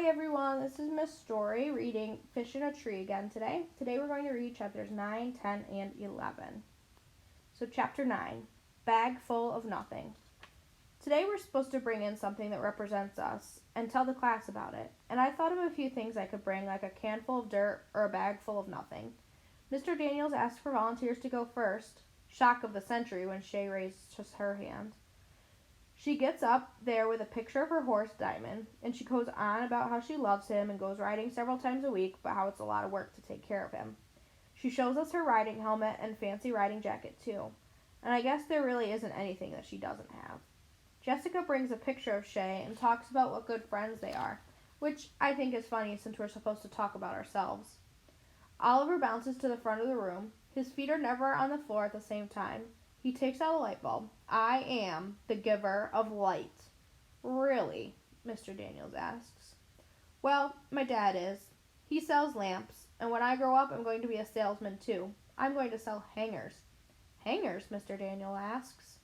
Hi everyone, this is Miss Story reading Fish in a Tree again today. Today we're going to read chapters 9, 10, and 11. So chapter 9, Bag Full of Nothing. Today we're supposed to bring in something that represents us and tell the class about it. And I thought of a few things I could bring, like a can full of dirt or a bag full of nothing. Mr. Daniels asked for volunteers to go first. Shock of the century when Shay raised just her hand. She gets up there with a picture of her horse, Diamond, and she goes on about how she loves him and goes riding several times a week, but how it's a lot of work to take care of him. She shows us her riding helmet and fancy riding jacket, too. And I guess there really isn't anything that she doesn't have. Jessica brings a picture of Shay and talks about what good friends they are, which I think is funny since we're supposed to talk about ourselves. Oliver bounces to the front of the room. His feet are never on the floor at the same time. He takes out a light bulb. I am the giver of light. Really? Mr. Daniels asks. Well, my dad is. He sells lamps, and when I grow up, I'm going to be a salesman too. I'm going to sell hangers. Hangers? Mr. Daniel asks.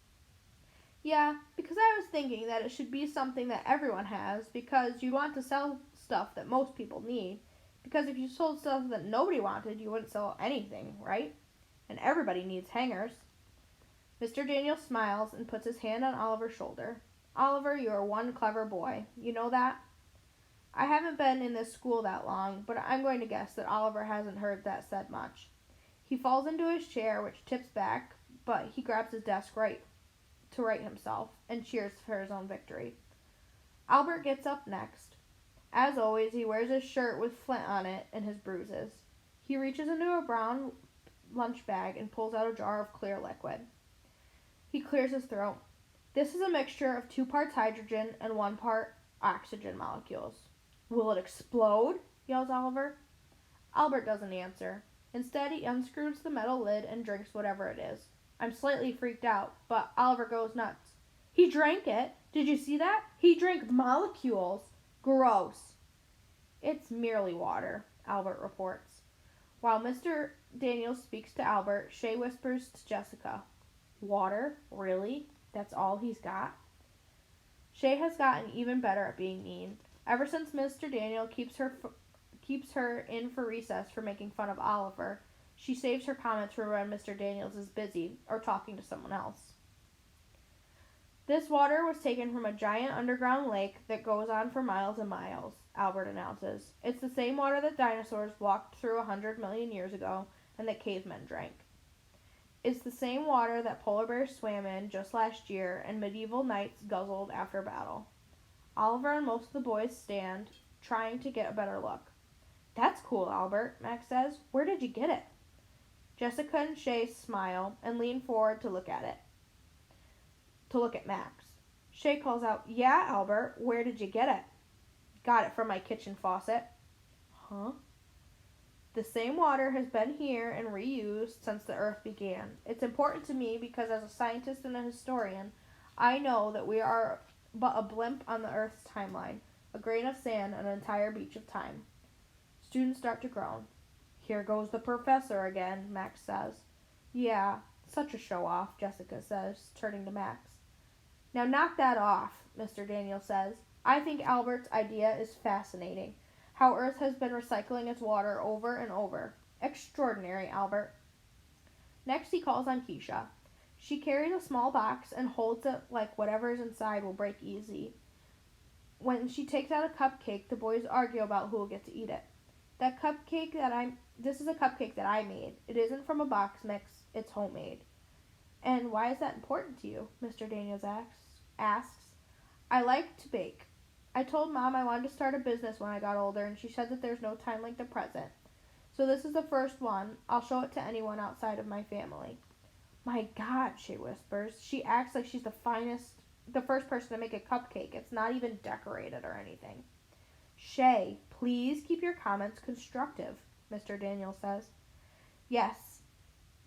Yeah, because I was thinking that it should be something that everyone has, because you want to sell stuff that most people need. Because if you sold stuff that nobody wanted, you wouldn't sell anything, right? And everybody needs hangers. Mr. Daniel smiles and puts his hand on Oliver's shoulder. Oliver, you are one clever boy. You know that? I haven't been in this school that long, but I'm going to guess that Oliver hasn't heard that said much. He falls into his chair, which tips back, but he grabs his desk to right himself and cheers for his own victory. Albert gets up next. As always, he wears his shirt with Flint on it and his bruises. He reaches into a brown lunch bag and pulls out a jar of clear liquid. He clears his throat. This is a mixture of 2 parts hydrogen and 1 part oxygen molecules. Will it explode? Yells Oliver. Albert doesn't answer. Instead, he unscrews the metal lid and drinks whatever it is. I'm slightly freaked out, but Oliver goes nuts. He drank it. Did you see that? He drank the molecules. Gross. It's merely water, Albert reports. While Mr. Daniels speaks to Albert, Shay whispers to Jessica. Water? Really? That's all he's got? Shay has gotten even better at being mean. Ever since Mr. Daniel keeps her in for recess for making fun of Oliver, she saves her comments for when Mr. Daniels is busy or talking to someone else. This water was taken from a giant underground lake that goes on for miles and miles, Albert announces. It's the same water that dinosaurs walked through 100 million years ago and that cavemen drank. It's the same water that polar bears swam in just last year and medieval knights guzzled after battle. Oliver and most of the boys stand, trying to get a better look. That's cool, Albert, Max says. Where did you get it? Jessica and Shay smile and lean forward to look at Max. Shay calls out, Yeah, Albert, where did you get it? Got it from my kitchen faucet. Huh? The same water has been here and reused since the Earth began. It's important to me because as a scientist and a historian, I know that we are but a blimp on the Earth's timeline, a grain of sand on an entire beach of time. Students start to groan. Here goes the professor again, Max says. Yeah, such a show-off, Jessica says, turning to Max. Now knock that off, Mr. Daniel says. I think Albert's idea is fascinating. How Earth has been recycling its water over and over. Extraordinary, Albert. Next he calls on Keisha. She carries a small box and holds it like whatever's inside will break easy. When she takes out a cupcake, the boys argue about who will get to eat it. This is a cupcake that I made. It isn't from a box mix, it's homemade. And why is that important to you? Mr. Daniels asks. I like to bake. I told Mom I wanted to start a business when I got older, and she said that there's no time like the present. So this is the first one. I'll show it to anyone outside of my family. My God, she whispers. She acts like she's the first person to make a cupcake. It's not even decorated or anything. Shay, please keep your comments constructive, Mr. Daniel says. Yes,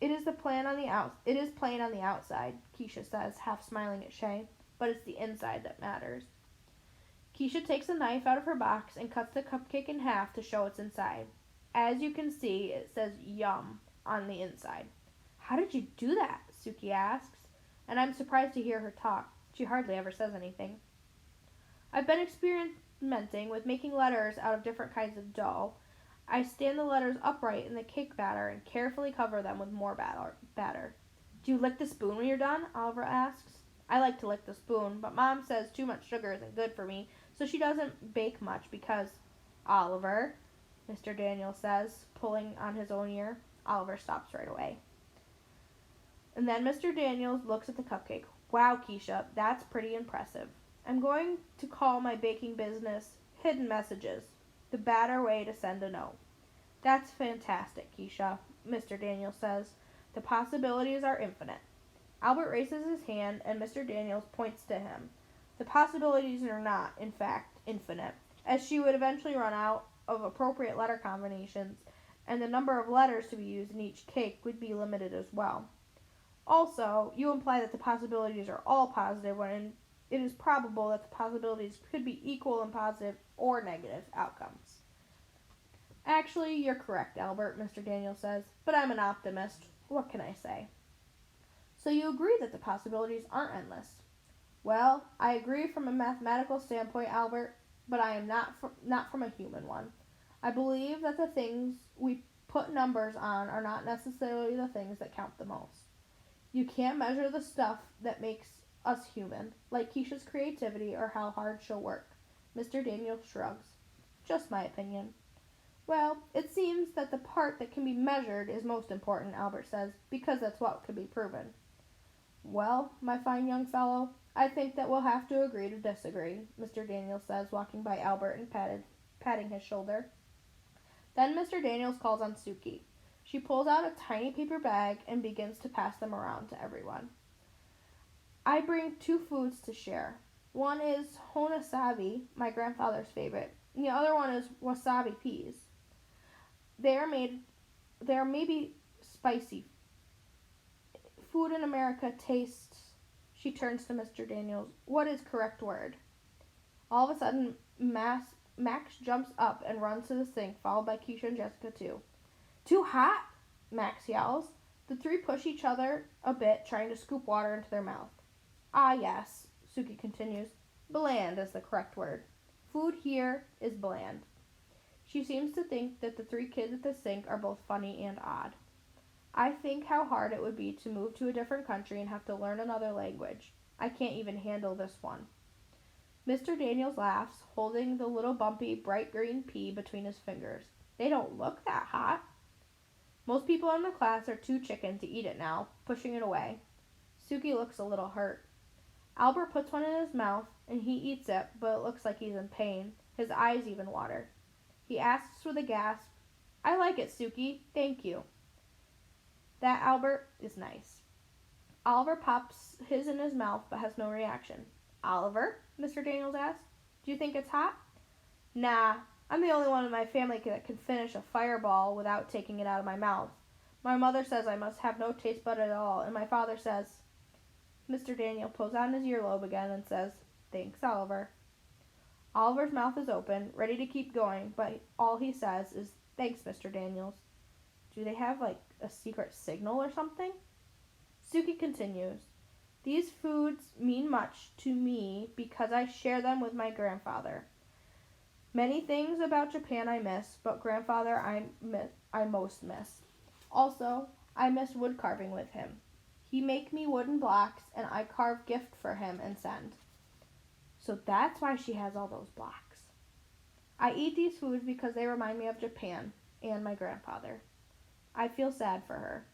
it is plain on the outside, Keisha says, half smiling at Shay, but it's the inside that matters. Keisha takes a knife out of her box and cuts the cupcake in half to show what's inside. As you can see, it says yum on the inside. How did you do that? Suki asks, and I'm surprised to hear her talk. She hardly ever says anything. I've been experimenting with making letters out of different kinds of dough. I stand the letters upright in the cake batter and carefully cover them with more batter. Do you lick the spoon when you're done? Oliver asks. I like to lick the spoon, but Mom says too much sugar isn't good for me, so she doesn't bake much because... Oliver, Mr. Daniels says, pulling on his own ear. Oliver stops right away. And then Mr. Daniels looks at the cupcake. Wow, Keisha, that's pretty impressive. I'm going to call my baking business Hidden Messages, the better way to send a note. That's fantastic, Keisha, Mr. Daniels says. The possibilities are infinite. Albert raises his hand and Mr. Daniels points to him. The possibilities are not, in fact, infinite, as she would eventually run out of appropriate letter combinations, and the number of letters to be used in each cake would be limited as well. Also, you imply that the possibilities are all positive when it is probable that the possibilities could be equal in positive or negative outcomes. Actually, you're correct, Albert, Mr. Daniels says, but I'm an optimist. What can I say? So you agree that the possibilities aren't endless? Well, I agree from a mathematical standpoint, Albert, but I am not from a human one. I believe that the things we put numbers on are not necessarily the things that count the most. You can't measure the stuff that makes us human, like Keisha's creativity or how hard she'll work. Mr. Daniels shrugs. Just my opinion. Well, it seems that the part that can be measured is most important, Albert says, because that's what can be proven. Well, my fine young fellow, I think that we'll have to agree to disagree, Mr. Daniels says, walking by Albert and patting his shoulder. Then Mr. Daniels calls on Suki. She pulls out a tiny paper bag and begins to pass them around to everyone. I bring 2 foods to share. One is honasabi, my grandfather's favorite, and the other one is wasabi peas. They are maybe spicy. Food in America tastes... She turns to Mr. Daniels. What is correct word? All of a sudden, Max jumps up and runs to the sink, followed by Keisha and Jessica too. Too hot? Max yells. The 3 push each other a bit, trying to scoop water into their mouth. Ah, yes, Suki continues. Bland is the correct word. Food here is bland. She seems to think that the 3 kids at the sink are both funny and odd. I think how hard it would be to move to a different country and have to learn another language. I can't even handle this one. Mr. Daniels laughs, holding the little bumpy, bright green pea between his fingers. They don't look that hot. Most people in the class are too chicken to eat it now, pushing it away. Suki looks a little hurt. Albert puts one in his mouth, and he eats it, but it looks like he's in pain. His eyes even water. He asks with a gasp, I like it, Suki. Thank you. That, Albert, is nice. Oliver pops his in his mouth, but has no reaction. Oliver? Mr. Daniels asks. Do you think it's hot? Nah, I'm the only one in my family that can finish a fireball without taking it out of my mouth. My mother says I must have no taste bud at all, and my father says... Mr. Daniel pulls on his earlobe again and says, Thanks, Oliver. Oliver's mouth is open, ready to keep going, but all he says is, Thanks, Mr. Daniels. Do they have, a secret signal or something? Suki continues, These foods mean much to me because I share them with my grandfather. Many things about Japan I miss, but grandfather I most miss. Also, I miss wood carving with him. He make me wooden blocks, and I carve gift for him and send. So that's why she has all those blocks. I eat these foods because they remind me of Japan and my grandfather. I feel sad for her.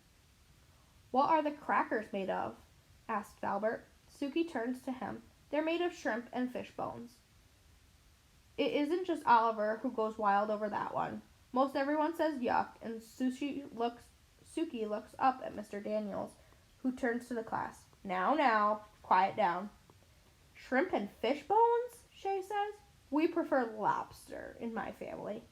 What are the crackers made of? Asked Albert. Suki turns to him. They're made of shrimp and fish bones. It isn't just Oliver who goes wild over that one. Most everyone says yuck, and Suki looks up at Mr. Daniels, who turns to the class. Now, quiet down. Shrimp and fish bones? Shay says. We prefer lobster in my family.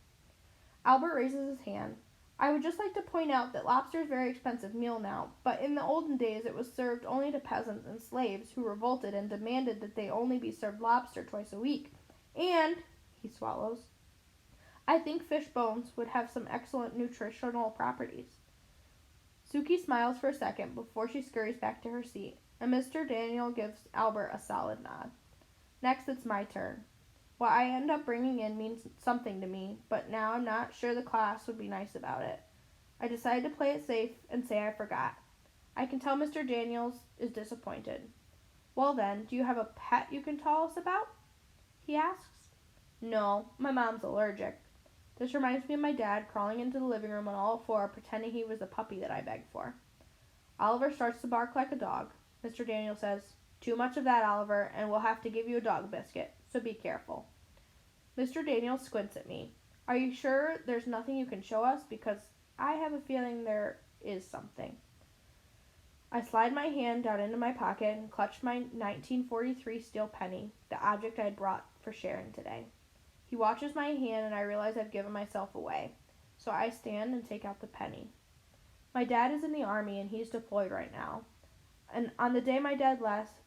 Albert raises his hand. I would just like to point out that lobster is a very expensive meal now, but in the olden days it was served only to peasants and slaves who revolted and demanded that they only be served lobster twice a week. And, he swallows, I think fish bones would have some excellent nutritional properties. Suki smiles for a second before she scurries back to her seat, and Mr. Daniel gives Albert a solid nod. Next, it's my turn. What I end up bringing in means something to me, but now I'm not sure the class would be nice about it. I decided to play it safe and say I forgot. I can tell Mr. Daniels is disappointed. Well then, do you have a pet you can tell us about? He asks. No, my mom's allergic. This reminds me of my dad crawling into the living room on all four, pretending he was the puppy that I begged for. Oliver starts to bark like a dog. Mr. Daniels says, Too much of that, Oliver, and we'll have to give you a dog biscuit, so be careful. Mr. Daniels squints at me. Are you sure there's nothing you can show us? Because I have a feeling there is something. I slide my hand down into my pocket and clutch my 1943 steel penny, the object I had brought for sharing today. He watches my hand and I realize I've given myself away, so I stand and take out the penny. My dad is in the army and he's deployed right now. And on the day my dad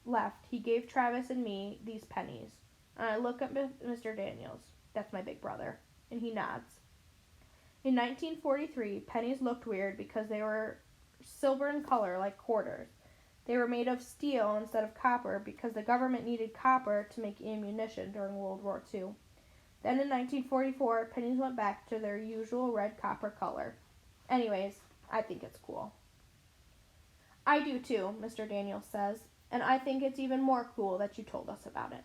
left, he gave Travis and me these pennies. And I look at Mr. Daniels, that's my big brother, and he nods. In 1943, pennies looked weird because they were silver in color like quarters. They were made of steel instead of copper because the government needed copper to make ammunition during World War II. Then in 1944, pennies went back to their usual red copper color. Anyways, I think it's cool. I do too, Mr. Daniels says, and I think it's even more cool that you told us about it.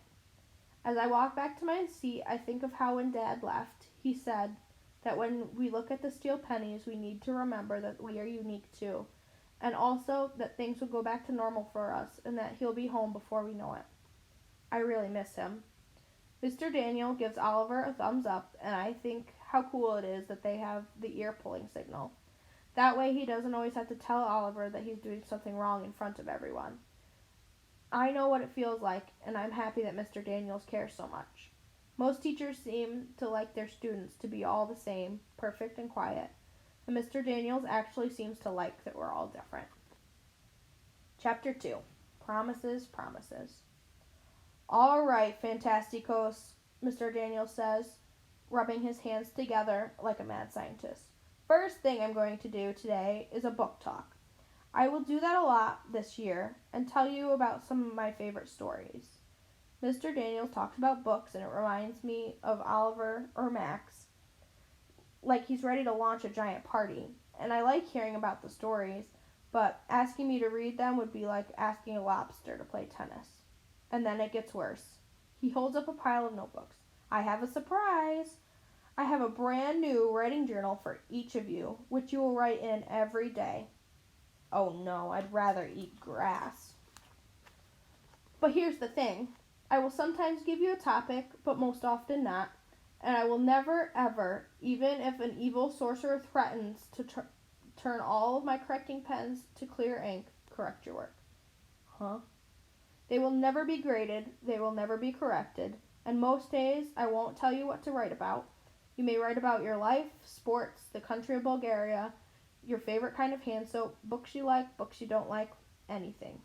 As I walk back to my seat, I think of how when Dad left, he said that when we look at the steel pennies, we need to remember that we are unique too, and also that things will go back to normal for us and that he'll be home before we know it. I really miss him. Mr. Daniel gives Oliver a thumbs up, and I think how cool it is that they have the ear pulling signal. That way he doesn't always have to tell Oliver that he's doing something wrong in front of everyone. I know what it feels like, and I'm happy that Mr. Daniels cares so much. Most teachers seem to like their students to be all the same, perfect and quiet, and Mr. Daniels actually seems to like that we're all different. Chapter 2. Promises, Promises. All right, Fantasticos, Mr. Daniels says, rubbing his hands together like a mad scientist. First thing I'm going to do today is a book talk. I will do that a lot this year and tell you about some of my favorite stories. Mr. Daniels talks about books and it reminds me of Oliver or Max, like he's ready to launch a giant party. And I like hearing about the stories, but asking me to read them would be like asking a lobster to play tennis. And then it gets worse. He holds up a pile of notebooks. I have a surprise. I have a brand new writing journal for each of you, which you will write in every day. Oh no, I'd rather eat grass. But here's the thing. I will sometimes give you a topic, but most often not. And I will never, ever, even if an evil sorcerer threatens to turn all of my correcting pens to clear ink, correct your work. Huh? They will never be graded, they will never be corrected, and most days I won't tell you what to write about. You may write about your life, sports, the country of Bulgaria, your favorite kind of hand soap, books you like, books you don't like, anything.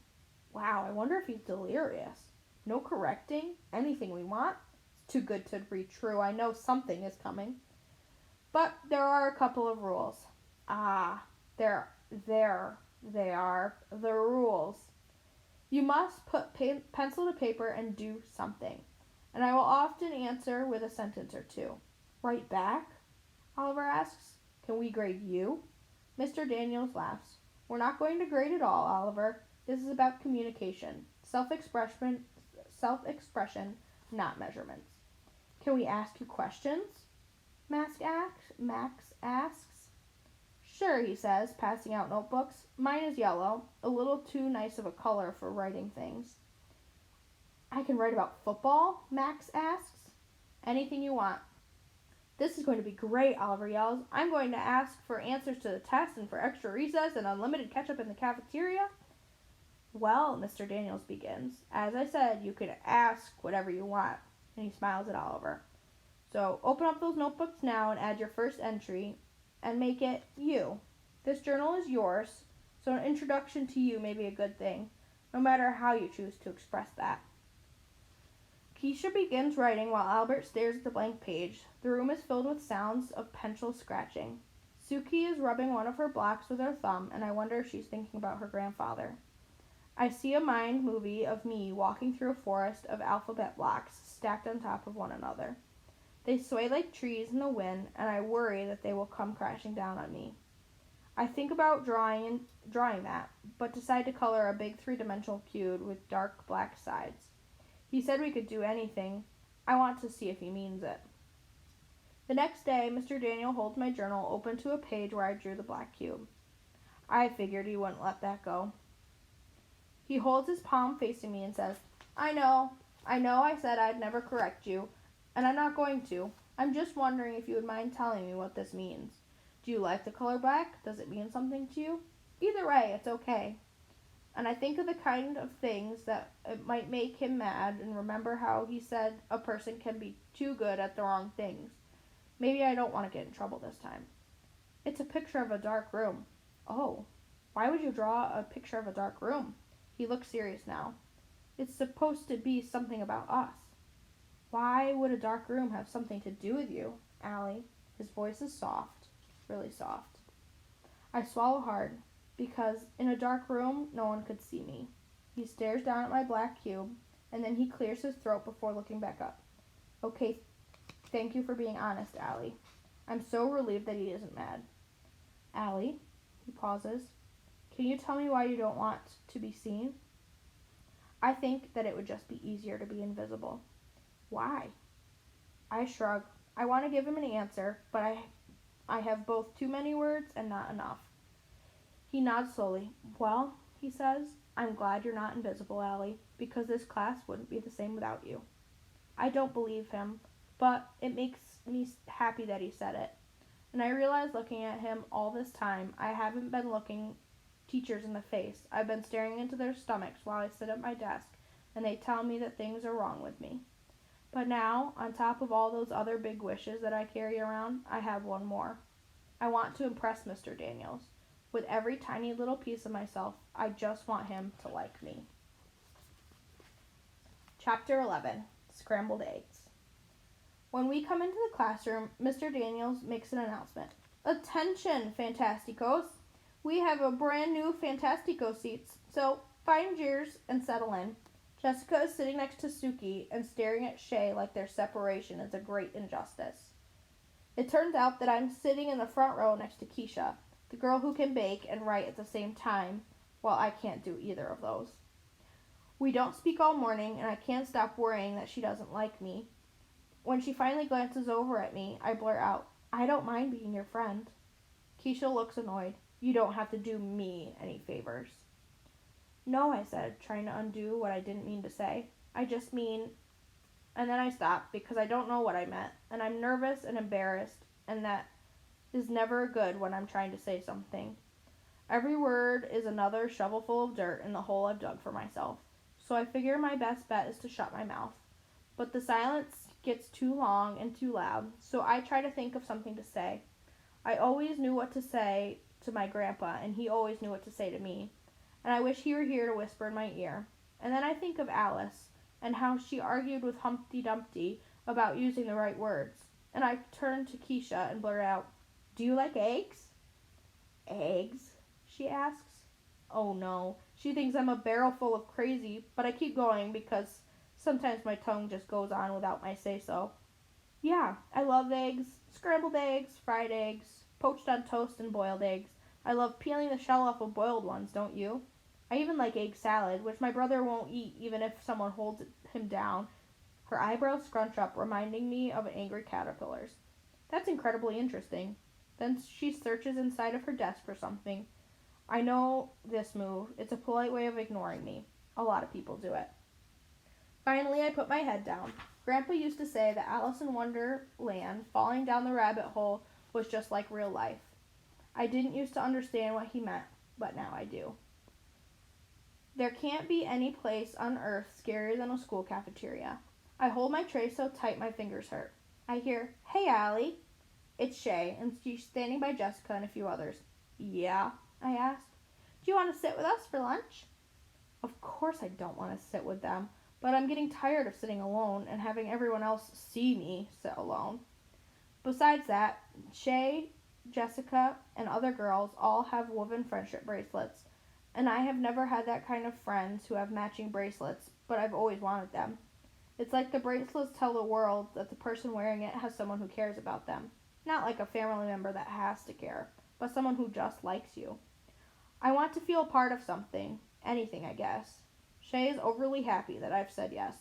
Wow, I wonder if he's delirious. No correcting, anything we want. It's too good to be true. I know something is coming. But there are a couple of rules. There they are, the rules. You must put pencil to paper and do something. And I will often answer with a sentence or two. Write back? Oliver asks. Can we grade you? Mr. Daniels laughs. We're not going to grade at all, Oliver. This is about communication. Self-expression, not measurements. Can we ask you questions? Max asks. Sure, he says, passing out notebooks. Mine is yellow, a little too nice of a color for writing things. I can write about football? Max asks. Anything you want. This is going to be great, Oliver yells. I'm going to ask for answers to the test and for extra recess and unlimited ketchup in the cafeteria. Well, Mr. Daniels begins. As I said, you can ask whatever you want. And he smiles at Oliver. So open up those notebooks now and add your first entry and make it you. This journal is yours, so an introduction to you may be a good thing, no matter how you choose to express that. Keisha begins writing while Albert stares at the blank page. The room is filled with sounds of pencil scratching. Suki is rubbing one of her blocks with her thumb, and I wonder if she's thinking about her grandfather. I see a mind movie of me walking through a forest of alphabet blocks, stacked on top of one another. They sway like trees in the wind, and I worry that they will come crashing down on me. I think about drawing that, but decide to color a big three-dimensional cube with dark black sides. He said we could do anything. I want to see if he means it. The next day, Mr. Daniel holds my journal open to a page where I drew the black cube. I figured he wouldn't let that go. He holds his palm facing me and says, I know I said I'd never correct you, and I'm not going to. I'm just wondering if you would mind telling me what this means. Do you like the color black? Does it mean something to you? Either way, it's okay. And I think of the kind of things that it might make him mad and remember how he said a person can be too good at the wrong things. Maybe I don't want to get in trouble this time. It's a picture of a dark room. Oh, why would you draw a picture of a dark room? He looks serious now. It's supposed to be something about us. Why would a dark room have something to do with you, Allie? His voice is soft, really soft. I swallow hard, because in a dark room, no one could see me. He stares down at my black cube, and then he clears his throat before looking back up. Okay, thank you for being honest, Allie. I'm so relieved that he isn't mad. Allie, he pauses, can you tell me why you don't want to be seen? I think that it would just be easier to be invisible. Why? I shrug. I want to give him an answer, but I have both too many words and not enough. He nods slowly. Well, he says, I'm glad you're not invisible, Allie, because this class wouldn't be the same without you. I don't believe him, but it makes me happy that he said it. And I realize looking at him all this time, I haven't been looking teachers in the face. I've been staring into their stomachs while I sit at my desk, and they tell me that things are wrong with me. But now, on top of all those other big wishes that I carry around, I have one more. I want to impress Mr. Daniels. With every tiny little piece of myself, I just want him to like me. Chapter 11, Scrambled Eggs. When we come into the classroom, Mr. Daniels makes an announcement. Attention, Fantasticos! We have a brand new Fantastico seats, so find yours and settle in. Jessica is sitting next to Suki and staring at Shay like their separation is a great injustice. It turns out that I'm sitting in the front row next to Keisha, the girl who can bake and write at the same time, while I can't do either of those. We don't speak all morning, and I can't stop worrying that she doesn't like me. When she finally glances over at me, I blurt out, I don't mind being your friend. Keisha looks annoyed. You don't have to do me any favors. No, I said, trying to undo what I didn't mean to say. I just mean... And then I stopped because I don't know what I meant, and I'm nervous and embarrassed, and that is never good when I'm trying to say something. Every word is another shovelful of dirt in the hole I've dug for myself, so I figure my best bet is to shut my mouth. But the silence gets too long and too loud, so I try to think of something to say. I always knew what to say to my grandpa, and he always knew what to say to me, and I wish he were here to whisper in my ear. And then I think of Alice, and how she argued with Humpty Dumpty about using the right words. And I turn to Keisha and blurt out, Do you like eggs? Eggs? She asks. Oh no, she thinks I'm a barrel full of crazy, but I keep going because sometimes my tongue just goes on without my say-so. Yeah, I love eggs, scrambled eggs, fried eggs, poached on toast and boiled eggs. I love peeling the shell off of boiled ones, don't you? I even like egg salad, which my brother won't eat even if someone holds him down. Her eyebrows scrunch up, reminding me of angry caterpillars. That's incredibly interesting. Then she searches inside of her desk for something. I know this move. It's a polite way of ignoring me. A lot of people do it. Finally, I put my head down. Grandpa used to say that Alice in Wonderland falling down the rabbit hole was just like real life. I didn't used to understand what he meant, but now I do. There can't be any place on earth scarier than a school cafeteria. I hold my tray so tight my fingers hurt. I hear, Hey, Allie. It's Shay, and she's standing by Jessica and a few others. Yeah, I asked. Do you want to sit with us for lunch? Of course I don't want to sit with them, but I'm getting tired of sitting alone and having everyone else see me sit alone. Besides that, Shay, Jessica, and other girls all have woven friendship bracelets, and I have never had that kind of friends who have matching bracelets, but I've always wanted them. It's like the bracelets tell the world that the person wearing it has someone who cares about them. Not like a family member that has to care, but someone who just likes you. I want to feel a part of something. Anything, I guess. Shay is overly happy that I've said yes.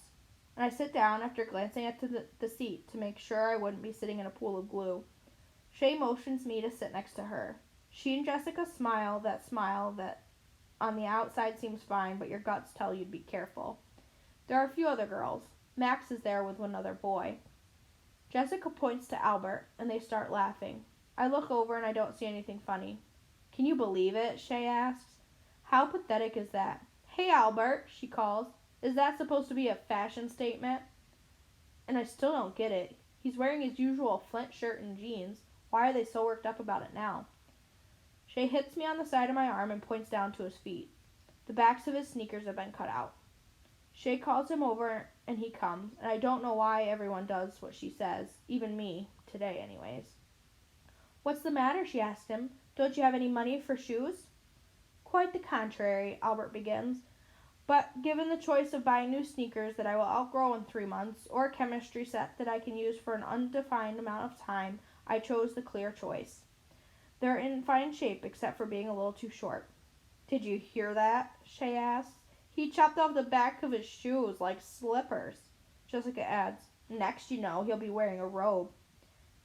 And I sit down after glancing at the seat to make sure I wouldn't be sitting in a pool of glue. Shay motions me to sit next to her. She and Jessica smile that on the outside seems fine, but your guts tell you to be careful. There are a few other girls. Max is there with one other boy. Jessica points to Albert, and they start laughing. I look over and I don't see anything funny. Can you believe it? Shay asks. How pathetic is that? Hey, Albert, she calls. Is that supposed to be a fashion statement? And I still don't get it. He's wearing his usual Flint shirt and jeans. Why are they so worked up about it now? Shay hits me on the side of my arm and points down to his feet. The backs of his sneakers have been cut out. Shay calls him over and he comes, and I don't know why everyone does what she says, even me, today anyways. What's the matter? She asked him. Don't you have any money for shoes? Quite the contrary, Albert begins. But given the choice of buying new sneakers that I will outgrow in 3 months, or a chemistry set that I can use for an undefined amount of time, I chose the clear choice. They're in fine shape except for being a little too short. Did you hear that? Shay asks. He chopped off the back of his shoes like slippers. Jessica adds, next you know he'll be wearing a robe.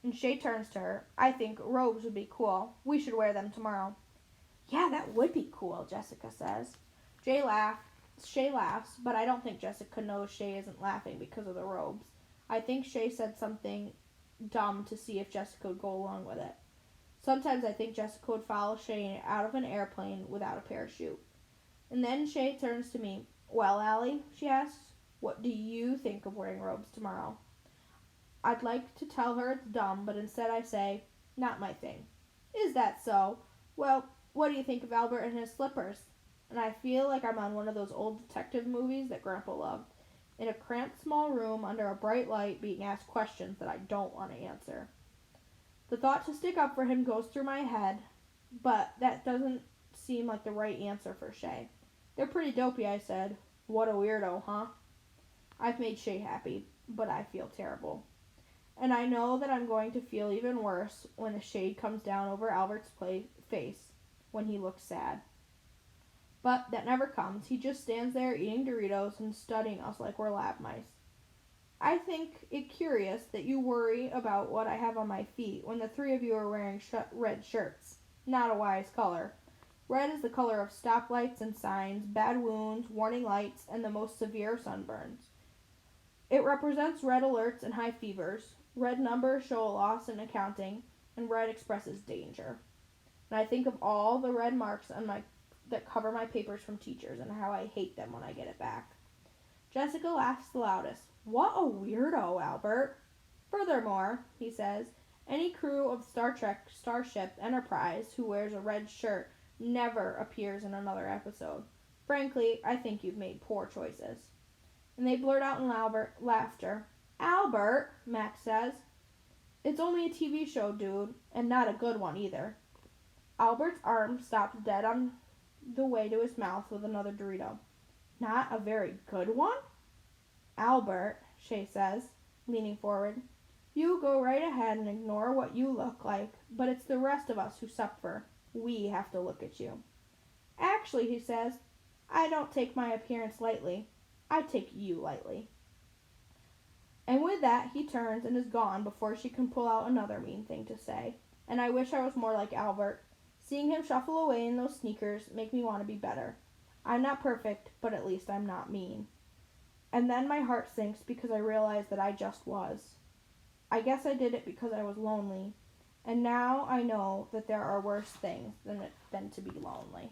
And Shay turns to her. I think robes would be cool. We should wear them tomorrow. Yeah, that would be cool, Jessica says. Shay laughs, but I don't think Jessica knows Shay isn't laughing because of the robes. I think Shay said something dumb to see if Jessica would go along with it. Sometimes I think Jessica would follow Shay out of an airplane without a parachute. And then Shay turns to me. Well, Allie, she asks, what do you think of wearing robes tomorrow? I'd like to tell her it's dumb, but instead I say, not my thing. Is that so? Well, what do you think of Albert and his slippers? And I feel like I'm on one of those old detective movies that Grandpa loved, in a cramped small room under a bright light being asked questions that I don't want to answer. The thought to stick up for him goes through my head, but that doesn't seem like the right answer for Shay. They're pretty dopey, I said. What a weirdo, huh? I've made Shay happy, but I feel terrible. And I know that I'm going to feel even worse when a shade comes down over Albert's face, when he looks sad. But that never comes. He just stands there eating Doritos and studying us like we're lab mice. I think it curious that you worry about what I have on my feet when the 3 of you are wearing red shirts. Not a wise color. Red is the color of stoplights and signs, bad wounds, warning lights, and the most severe sunburns. It represents red alerts and high fevers. Red numbers show a loss in accounting, and red expresses danger. And I think of all the red marks on that cover my papers from teachers and how I hate them when I get it back. Jessica laughs the loudest. What a weirdo, Albert. Furthermore, he says, any crew of Star Trek Starship Enterprise who wears a red shirt never appears in another episode. Frankly, I think you've made poor choices. And they blurt out in laughter. Albert, Max says. It's only a TV show, dude, and not a good one either. Albert's arm stops dead on the way to his mouth with another Dorito. Not a very good one? Albert, Shay says, leaning forward, you go right ahead and ignore what you look like, but it's the rest of us who suffer. We have to look at you. Actually, he says, I don't take my appearance lightly. I take you lightly. And with that, he turns and is gone before she can pull out another mean thing to say. And I wish I was more like Albert. Seeing him shuffle away in those sneakers make me want to be better. I'm not perfect, but at least I'm not mean. And then my heart sinks because I realize that I just was. I guess I did it because I was lonely. And now I know that there are worse things than to be lonely.